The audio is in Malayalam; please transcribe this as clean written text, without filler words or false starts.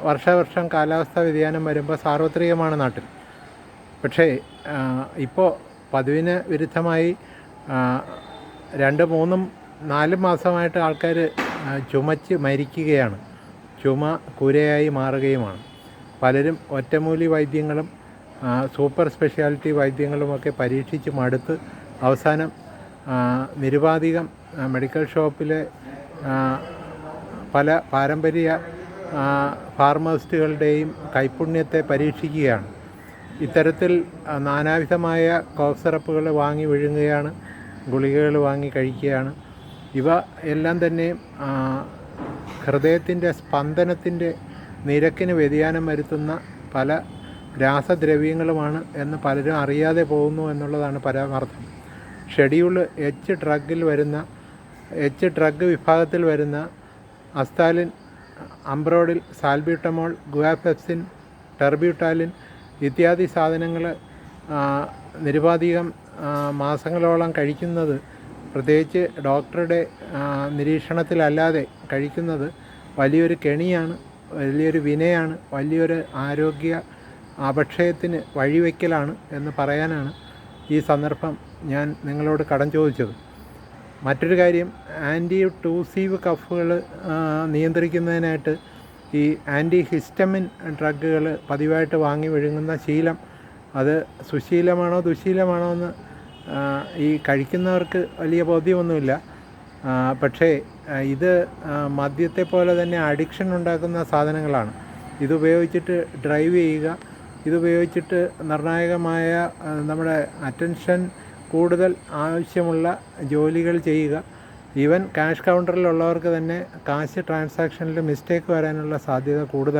വർഷാവർഷം കാലാവസ്ഥാ വ്യതിയാനം വരുമ്പോൾ സാർവത്രികമാണ് നാട്ടിൽ. പക്ഷേ ഇപ്പോൾ പതിവിന് വിരുദ്ധമായി 2, 3, 4 മാസമായിട്ട് ആൾക്കാർ ചുമച്ച് മരിക്കുകയാണ്. ചുമ കുരയായി മാറുകയുമാണ്. പലരും ഒറ്റമൂലി വൈദ്യങ്ങളും സൂപ്പർ സ്പെഷ്യാലിറ്റി വൈദ്യങ്ങളുമൊക്കെ പരീക്ഷിച്ച് മടുത്ത് അവസാനം നിരുപാധികം മെഡിക്കൽ ഷോപ്പിലെ പല പാരമ്പര്യ ഫാർമസിസ്റ്റുകളുടെയും കൈപുണ്യത്തെ പരീക്ഷിക്കുകയാണ്. ഇത്തരത്തിൽ നാനാവിധമായ കോഫ് സിറപ്പുകൾ വാങ്ങി വിഴുങ്ങുകയാണ്, ഗുളികകൾ വാങ്ങി കഴിക്കുകയാണ്. ഇവ എല്ലാം തന്നെ ഹൃദയത്തിൻ്റെ സ്പന്ദനത്തിൻ്റെ നിരക്കിന് വ്യതിയാനം വരുത്തുന്ന പല രാസദ്രവ്യങ്ങളുമാണ് എന്ന് പലരും അറിയാതെ പോകുന്നു എന്നുള്ളതാണ് പരമാർത്ഥം. ഷെഡ്യൂൾ എച്ച് ഡ്രഗ് വിഭാഗത്തിൽ വരുന്ന അസ്താലിൻ, അംബ്രോഡിൽ, സാൽബ്യൂട്ടമോൾ, ഗുവാഫെപ്സിൻ, ടെർബ്യൂട്ടാലിൻ ഇത്യാദി സാധനങ്ങൾ നിരുപാധികം മാസങ്ങളോളം കഴിക്കുന്നത്, പ്രത്യേകിച്ച് ഡോക്ടറുടെ നിരീക്ഷണത്തിലല്ലാതെ കഴിക്കുന്നത് വലിയൊരു കെണിയാണ്, വലിയൊരു വിനയാണ്, വലിയൊരു ആരോഗ്യ അപക്ഷയത്തിന് വഴിവെക്കലാണ് എന്ന് പറയാനാണ് ഈ സന്ദർഭം ഞാൻ നിങ്ങളോട് കടം ചോദിച്ചത്. മറ്റൊരു കാര്യം, ആൻറ്റി ടൂസീവ് കഫുകൾ നിയന്ത്രിക്കുന്നതിനായിട്ട് ഈ ആൻറ്റി ഹിസ്റ്റമിൻ ഡ്രഗുകൾ പതിവായിട്ട് വാങ്ങി വിഴുങ്ങുന്ന ശീലം, അത് സുശീലമാണോ ദുശീലമാണോ എന്ന് ഈ കഴിക്കുന്നവർക്ക് വലിയ ബോധ്യമൊന്നുമില്ല. പക്ഷേ ഇത് മദ്യത്തെ പോലെ തന്നെ അഡിക്ഷൻ ഉണ്ടാക്കുന്ന സാധനങ്ങളാണ്. ഇതുപയോഗിച്ചിട്ട് ഡ്രൈവ് ചെയ്യുക, ഇതുപയോഗിച്ചിട്ട് നിർണായകമായ നമ്മുടെ അറ്റൻഷൻ കൂടുതൽ ആവശ്യമുള്ള ജോലികൾ ചെയ്യുക. ഈവൻ ക്യാഷ് കൗണ്ടറിലുള്ളവർക്ക് തന്നെ കാശ് ട്രാൻസാക്ഷനിൽ മിസ്റ്റേക്ക് വരാനുള്ള സാധ്യത കൂടുതൽ.